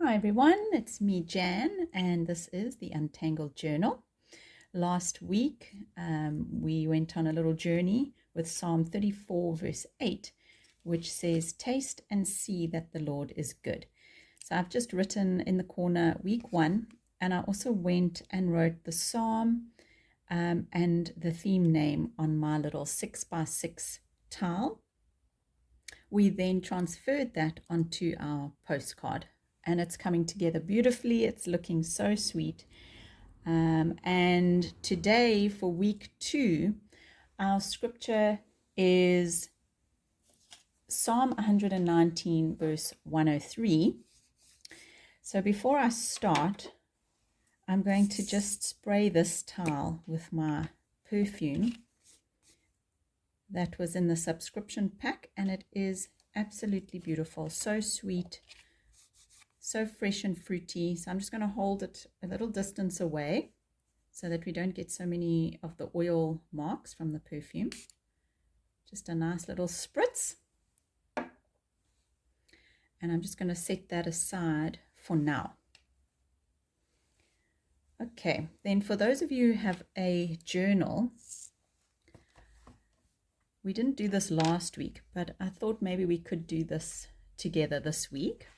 Hi everyone, it's me Jan, and this is the Untangled Journal. Last week we went on a little journey with Psalm 34 verse 8, which says, "Taste and see that the Lord is good." So I've just written in the corner week 1, and I also went and wrote the psalm and the theme name on my little 6x6 tile. We then transferred that onto our postcard, and it's coming together beautifully. It's looking so sweet. And today for week 2, our scripture is Psalm 119 verse 103. So before I start, I'm going to just spray this towel with my perfume that was in the subscription pack, and it is absolutely beautiful, so sweet, so fresh and fruity. So I'm just going to hold it a little distance away so that we don't get so many of the oil marks from the perfume. Just a nice little spritz, and I'm just going to set that aside for now. Okay, then for those of you who have a journal, we didn't do this last week, but I thought maybe we could do this together this week.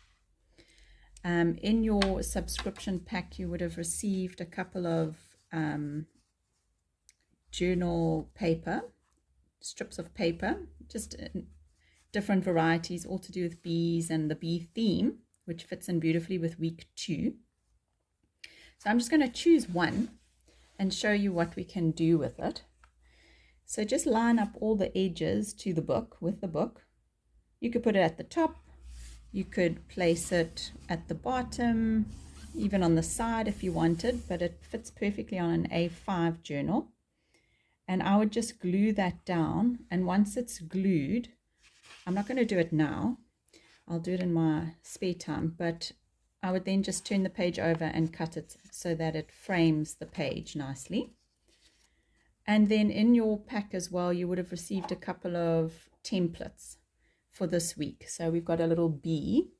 In your subscription pack, you would have received a couple of journal paper, strips of paper, just different varieties, all to do with bees and the bee theme, which fits in beautifully with week 2. So I'm just going to choose one and show you what we can do with it. So just line up all the edges to the book with the book. You could put it at the top. You could place it at the bottom, even on the side if you wanted, but it fits perfectly on an A5 journal. And I would just glue that down. And once it's glued, I'm not going to do it now. I'll do it in my spare time, but I would then just turn the page over and cut it so that it frames the page nicely. And then in your pack as well, you would have received a couple of templates for this week. So we've got a little bee,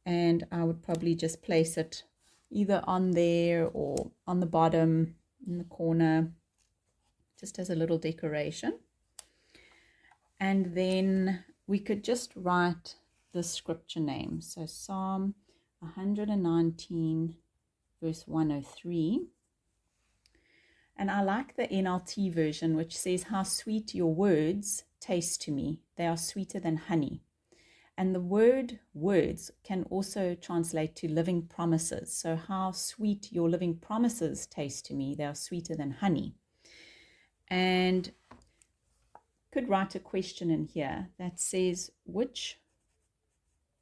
and I would probably just place it either on there or on the bottom in the corner, just as a little decoration. And then we could just write the scripture name. So Psalm 119 verse 103. And I like the NLT version, which says, "How sweet your words taste to me. They are sweeter than honey." And the word words can also translate to living promises. So how sweet your living promises taste to me. They are sweeter than honey. And could write a question in here that says, which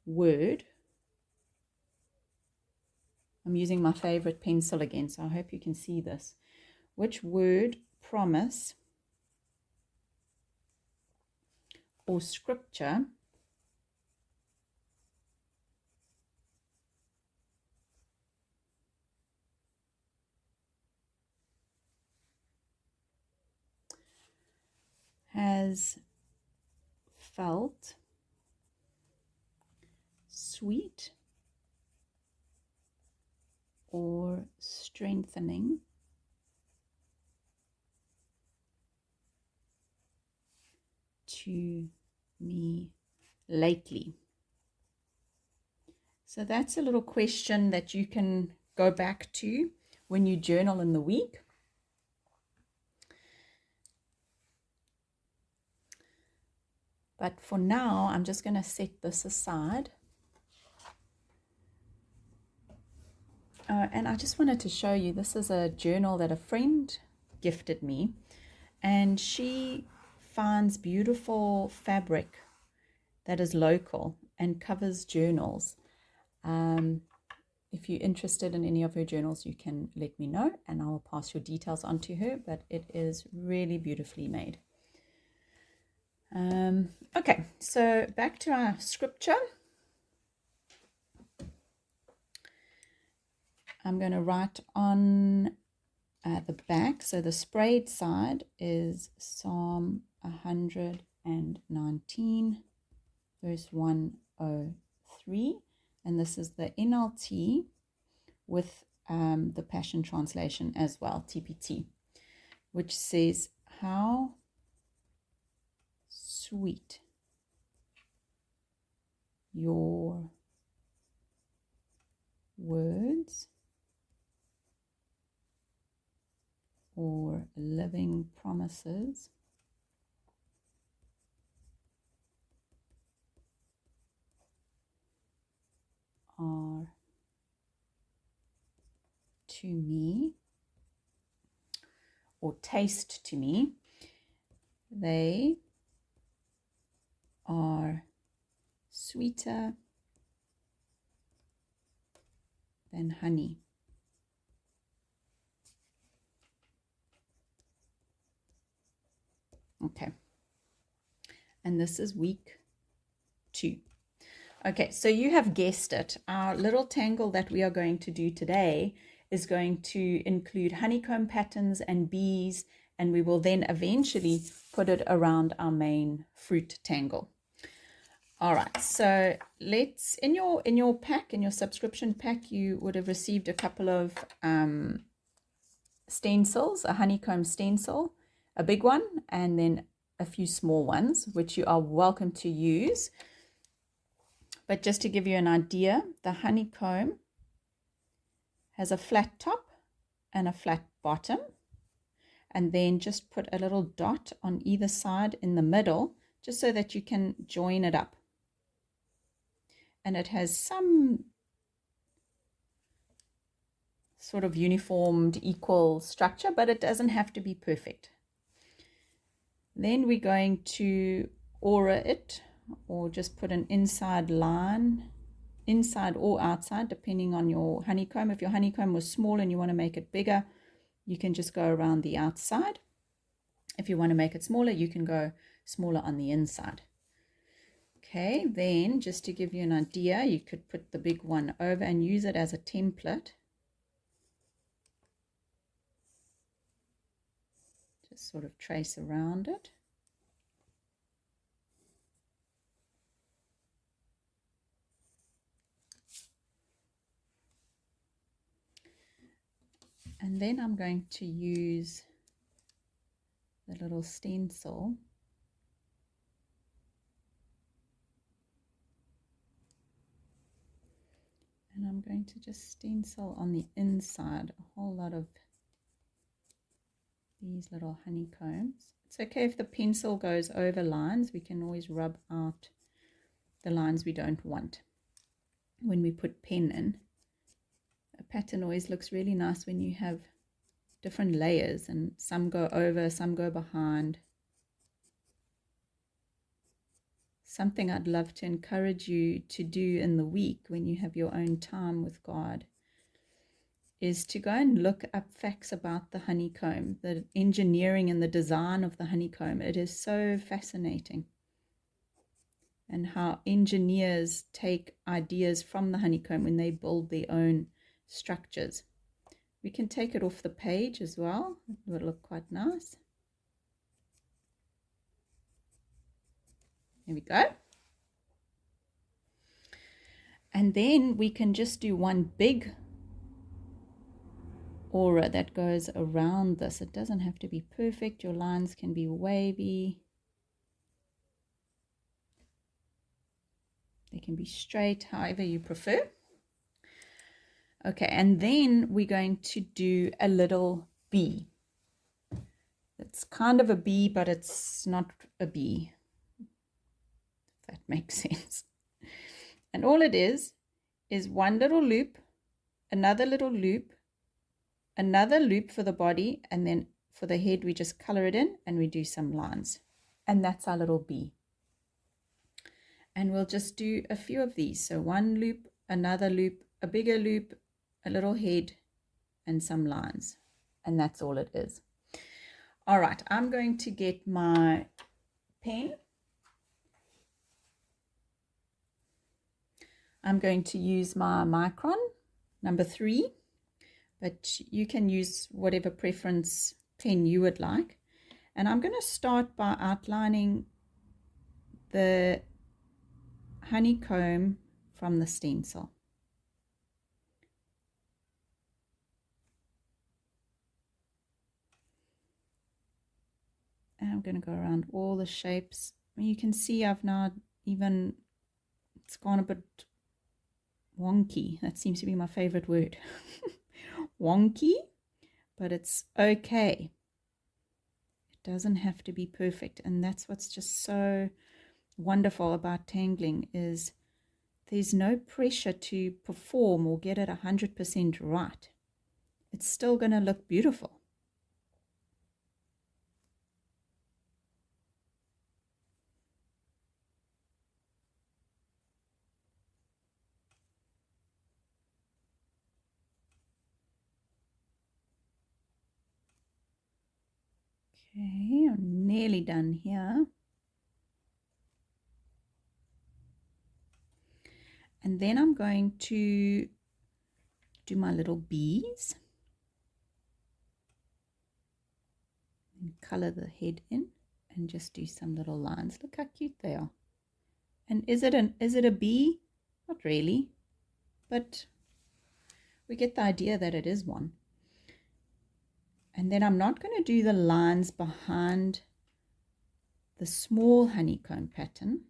word, I'm using my favorite pencil again, so I hope you can see this. Which word, promise, or scripture has felt sweet or strengthening to me lately? So that's a little question that you can go back to when you journal in the week. But for now, I'm just going to set this aside. And I just wanted to show you, this is a journal that a friend gifted me. And she finds beautiful fabric that is local and covers journals. If you're interested in any of her journals, you can let me know and I will pass your details on to her. But it is really beautifully made. Okay, so back to our scripture. I'm going to write on the back. So the sprayed side is Psalm 119, verse 103. And this is the NLT with the Passion Translation as well, TPT, which says, how sweet your words or living promises are to me, or taste to me. They are sweeter than honey. Okay. And this is week 2. Okay, so you have guessed it. Our little tangle that we are going to do today is going to include honeycomb patterns and bees, and we will then eventually put it around our main fruit tangle. All right, so let's, in your pack, in your subscription pack, you would have received a couple of stencils, a honeycomb stencil, a big one, and then a few small ones, which you are welcome to use. But just to give you an idea, the honeycomb has a flat top and a flat bottom, and then just put a little dot on either side in the middle, just so that you can join it up. And it has some sort of uniformed, equal structure, but it doesn't have to be perfect. Then we're going to aura it, or just put an inside line, inside or outside, depending on your honeycomb. If your honeycomb was small and you want to make it bigger, you can just go around the outside. If you want to make it smaller, you can go smaller on the inside. Okay, then just to give you an idea, you could put the big one over and use it as a template. Just sort of trace around it. And then I'm going to use the little stencil and I'm going to just stencil on the inside a whole lot of these little honeycombs. It's okay if the pencil goes over lines. We can always rub out the lines we don't want when we put pen in. A pattern always looks really nice when you have different layers, and some go over, some go behind. Something I'd love to encourage you to do in the week when you have your own time with God is to go and look up facts about the honeycomb, the engineering and the design of the honeycomb. It is so fascinating. And how engineers take ideas from the honeycomb when they build their own structures. We can take it off the page as well. It will look quite nice. There we go. And then we can just do one big aura that goes around this. It doesn't have to be perfect. Your lines can be wavy. They can be straight, however you prefer. Okay, and then we're going to do a little bee. It's kind of a bee, but it's not a bee, if that makes sense. And all it is one little loop, another little loop, another loop for the body, and then for the head we just color it in and we do some lines. And that's our little bee. And we'll just do a few of these. So one loop, another loop, a bigger loop, a little head, and some lines. And that's all it is. All right, I'm going to get my pen. I'm going to use my Micron number 3, but you can use whatever preference pen you would like. And I'm going to start by outlining the honeycomb from the stencil. And I'm going to go around all the shapes. You can see I've now even, it's gone a bit wonky. That seems to be my favorite word. Wonky, but it's okay. It doesn't have to be perfect. And that's what's just so wonderful about tangling, is there's no pressure to perform or get it 100% right. It's still going to look beautiful. Okay, I'm nearly done here. And then I'm going to do my little bees and color the head in and just do some little lines. Look how cute they are. And is it a bee? Not really, but we get the idea that it is one. And then I'm not going to do the lines behind the small honeycomb pattern.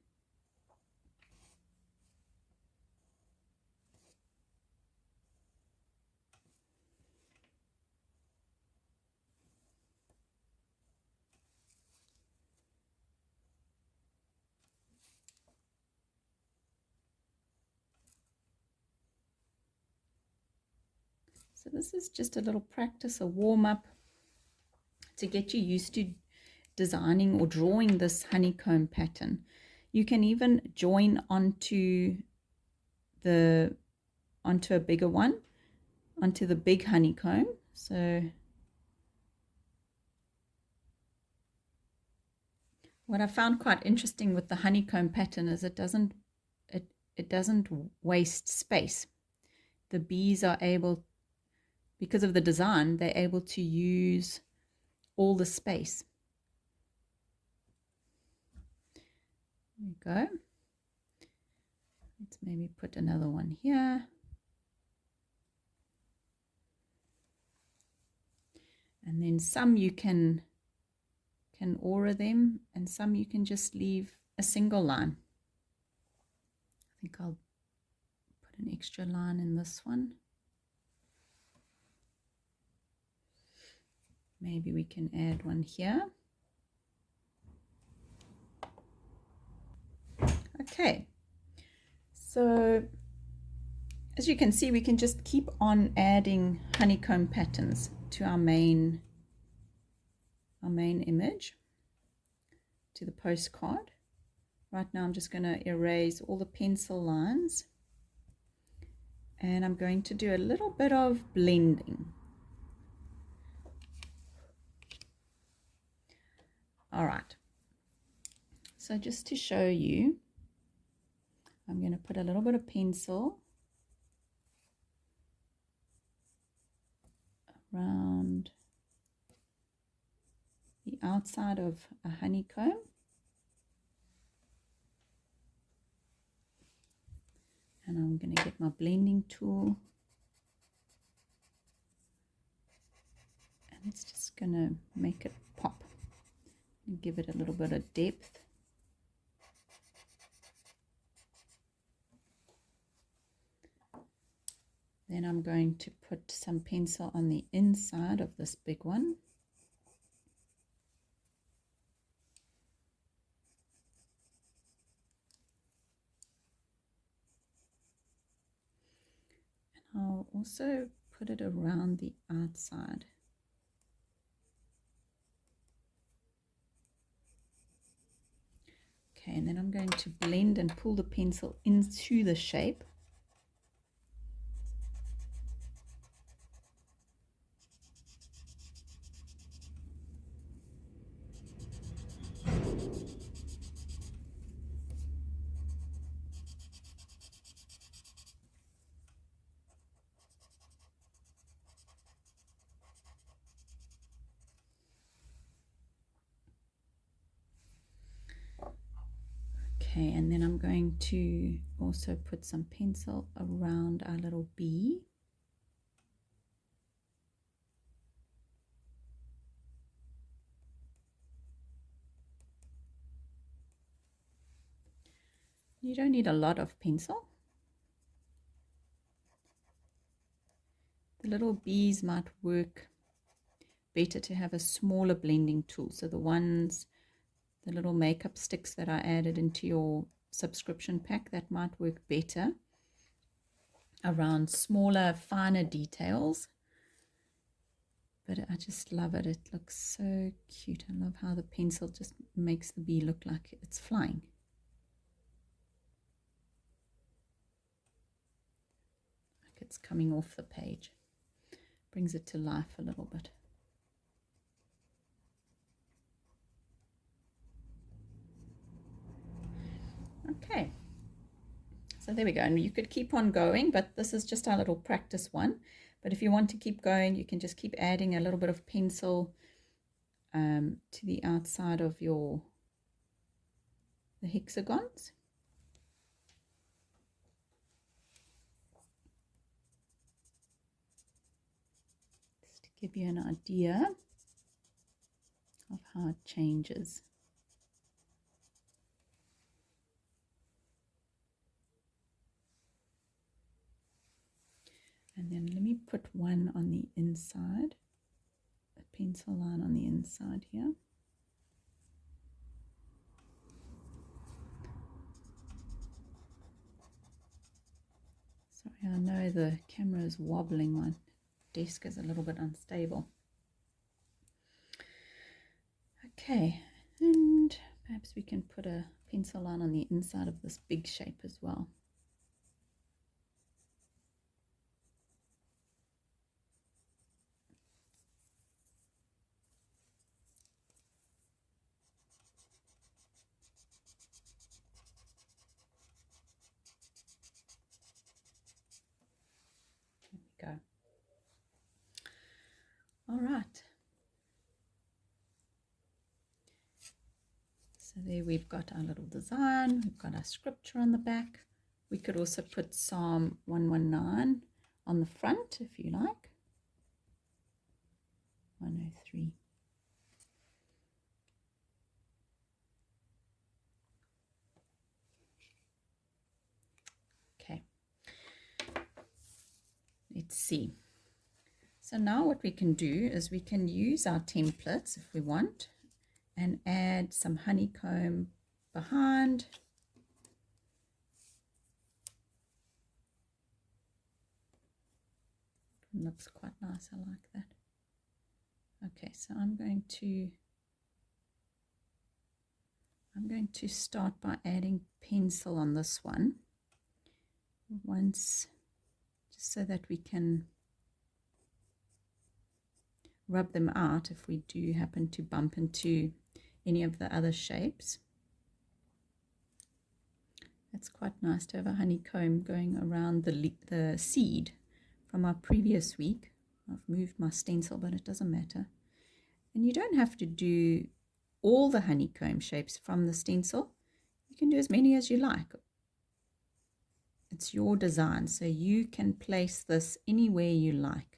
So this is just a little practice, a warm-up to get you used to designing or drawing this honeycomb pattern. You can even join onto a bigger one, onto the big honeycomb. So what I found quite interesting with the honeycomb pattern is it doesn't waste space. The bees are able, because of the design, they're able to use all the space. There we go. Let's maybe put another one here. And then some you can aura them, and some you can just leave a single line. I think I'll put an extra line in this one. Maybe we can add one here. Okay, so as you can see, we can just keep on adding honeycomb patterns to our main image, to the postcard. Right now I'm just going to erase all the pencil lines, and I'm going to do a little bit of blending. All right, so just to show you, I'm going to put a little bit of pencil around the outside of a honeycomb. And I'm going to get my blending tool. And it's just going to make it pop and give it a little bit of depth. Then I'm going to put some pencil on the inside of this big one. And I'll also put it around the outside. Okay, and then I'm going to blend and pull the pencil into the shape. Okay, and then I'm going to also put some pencil around our little bee. You don't need a lot of pencil. The little bees might work better to have a smaller blending tool. So the little makeup sticks that I added into your subscription pack, that might work better around smaller, finer details. But I just love it. It looks so cute. I love how the pencil just makes the bee look like it's flying. Like it's coming off the page. Brings it to life a little bit. Okay, so there we go. And you could keep on going, but this is just our little practice one. But if you want to keep going, you can just keep adding a little bit of pencil to the outside of the hexagons. Just to give you an idea of how it changes. And then let me put one on the inside, a pencil line on the inside here. Sorry, I know the camera is wobbling. My desk is a little bit unstable. Okay, and perhaps we can put a pencil line on the inside of this big shape as well. There we go. All right. So there we've got our little design. We've got our scripture on the back. We could also put Psalm 119 on the front if you like. 103. Okay. Let's see. So now what we can do is we can use our templates if we want and add some honeycomb behind. It looks quite nice. I like that. Okay, so I'm going to start by adding pencil on this one once, just so that we can rub them out if we do happen to bump into any of the other shapes. It's quite nice to have a honeycomb going around the seed from our previous week. I've moved my stencil, but it doesn't matter. And you don't have to do all the honeycomb shapes from the stencil. You can do as many as you like. It's your design, so you can place this anywhere you like.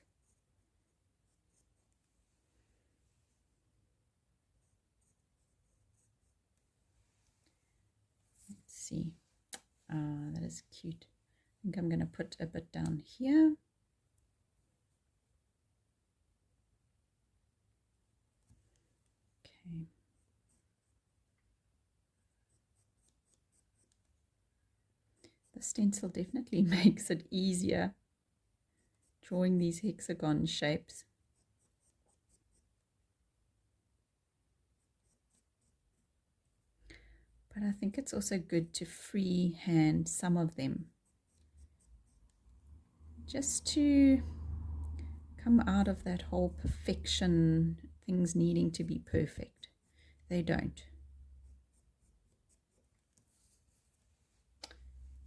Let's see. That is cute. I think I'm going to put a bit down here. Okay. The stencil definitely makes it easier drawing these hexagon shapes. But I think it's also good to freehand some of them, just to come out of that whole perfection, things needing to be perfect. They don't.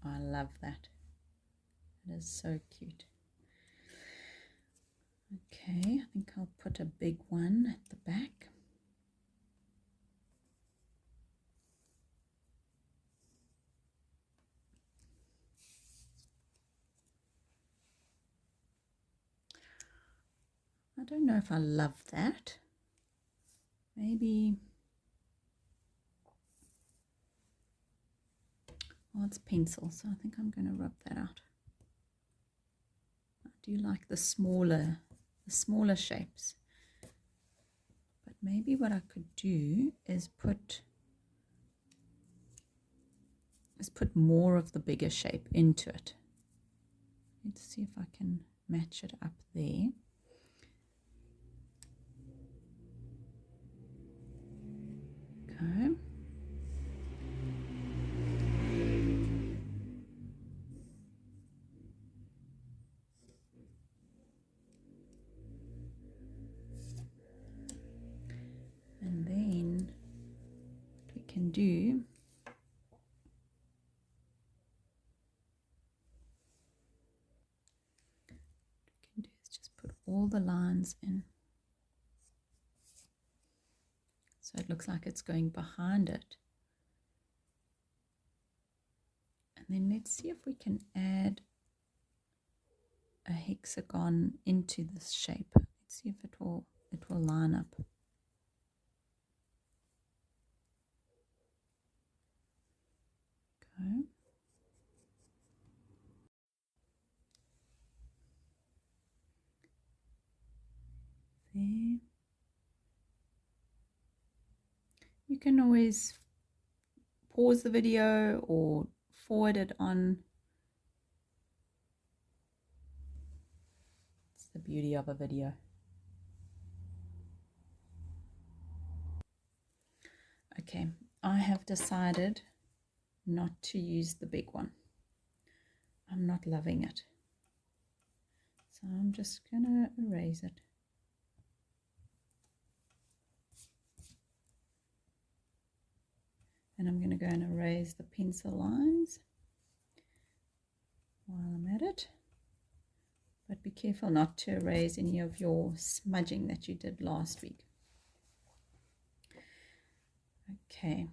I love that. It is so cute. Okay, I think I'll put a big one at the back. I don't know if I love that. Maybe, well, it's pencil, so I think I'm going to rub that out. I do like the smaller shapes. But maybe what I could do is put more of the bigger shape into it. Let's see if I can match it up there. Okay. And then what we can do is just put all the lines in. So it looks like it's going behind it. And then let's see if we can add a hexagon into this shape. Let's see if it will line up. Okay. There. You can always pause the video or forward it on. It's the beauty of a video. Okay, I have decided not to use the big one. I'm not loving it. So I'm just going to erase it. And I'm going to go and erase the pencil lines while I'm at it. But be careful not to erase any of your smudging that you did last week. Okay.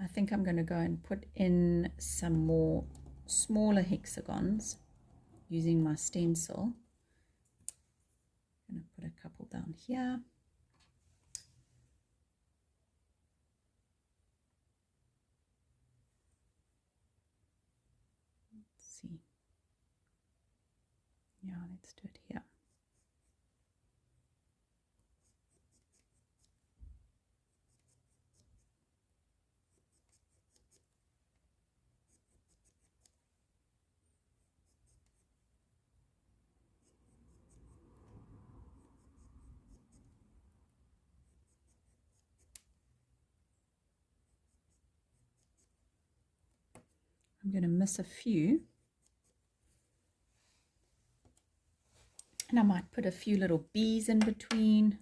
I think I'm going to go and put in some more smaller hexagons using my stencil. I'm going to put a couple down here. Let's see. Yeah, let's do it here. I'm going to miss a few. And I might put a few little bees in between.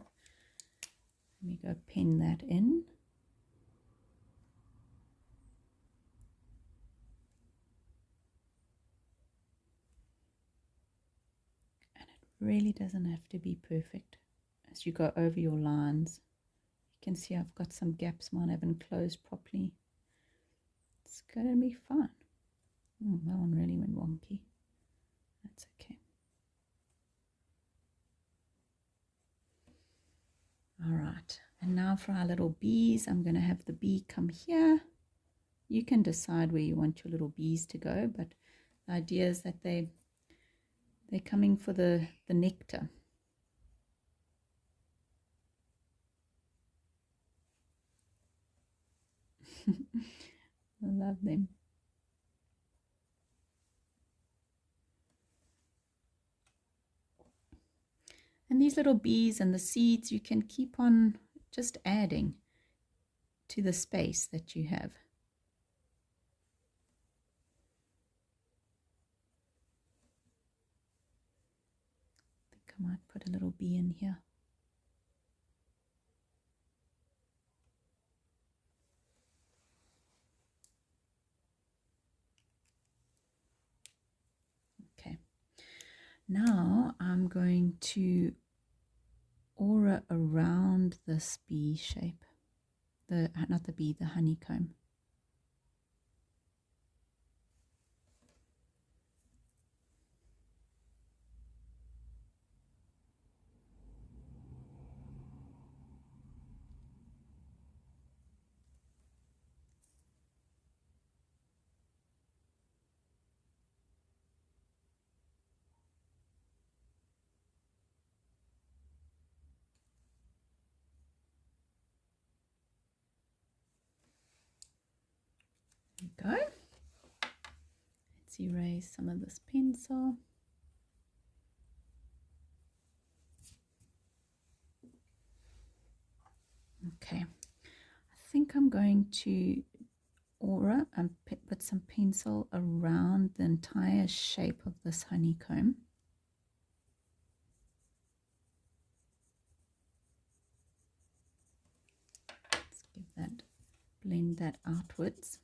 Let me go pin that in. And it really doesn't have to be perfect. As you go over your lines, you can see I've got some gaps mine haven't closed properly. It's going to be fine. Oh, that one really went wonky. That's okay. All right, and now for our little bees, I'm going to have the bee come here. You can decide where you want your little bees to go, but the idea is that they're coming for the nectar. I love them. And these little bees and the seeds, you can keep on just adding to the space that you have. I think I might put a little bee in here. Okay. Now I'm going to aura around this bee shape. Not the bee, the honeycomb. go. Let's erase some of this pencil. Okay, I think I'm going to aura and put some pencil around the entire shape of this honeycomb. Let's give that, blend that outwards.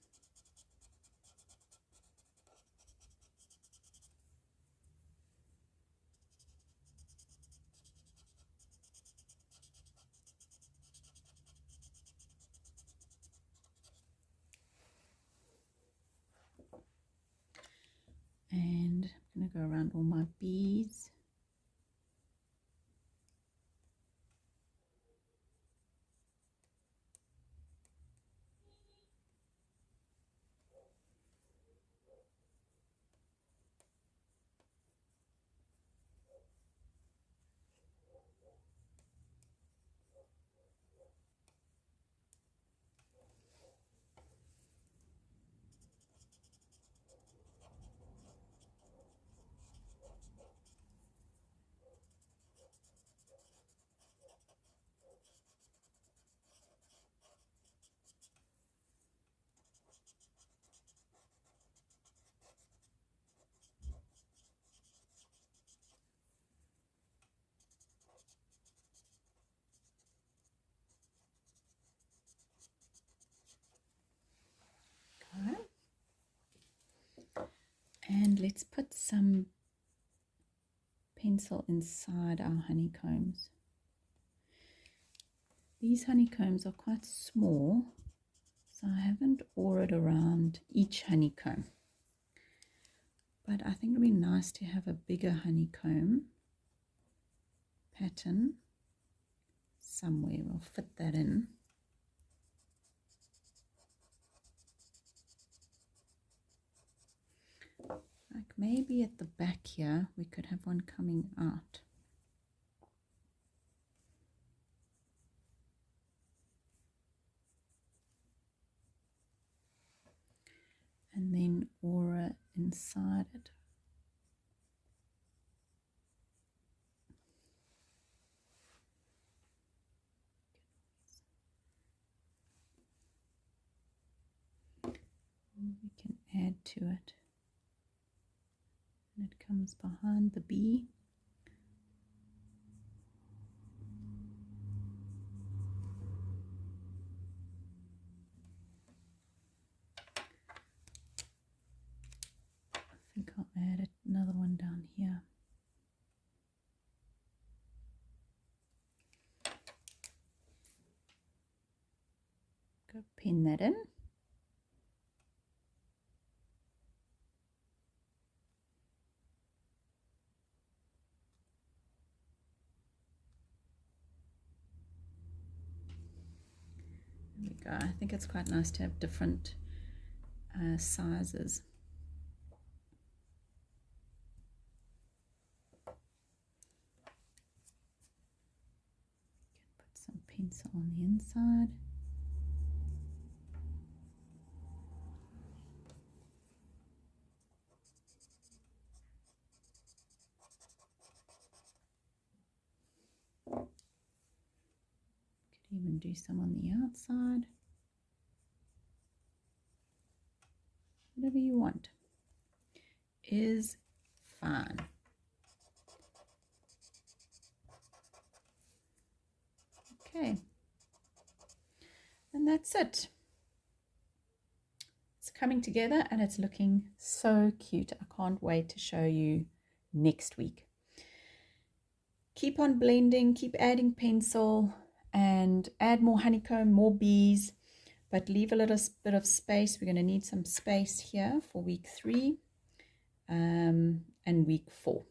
And I'm going to go around all my bees. And let's put some pencil inside our honeycombs. These honeycombs are quite small, so I haven't auraed around each honeycomb. But I think it would be nice to have a bigger honeycomb pattern somewhere. We'll fit that in. Like maybe at the back here, we could have one coming out. And then aura inside it. And we can add to it. And it comes behind the bee. I think I'll add another one down here. Go pin that in. There we go. I think it's quite nice to have different sizes. Put some pencil on the inside. Could even do some on the outside. Whatever you want is fine. Okay, and that's it. It's coming together and it's looking so cute. I can't wait to show you next week. Keep on blending, keep adding pencil and add more honeycomb, more bees, but leave a little bit of space. We're going to need some space here for week 3 and week 4.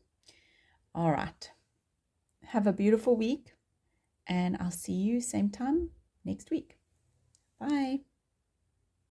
All right. Have a beautiful week and I'll see you same time next week. Bye.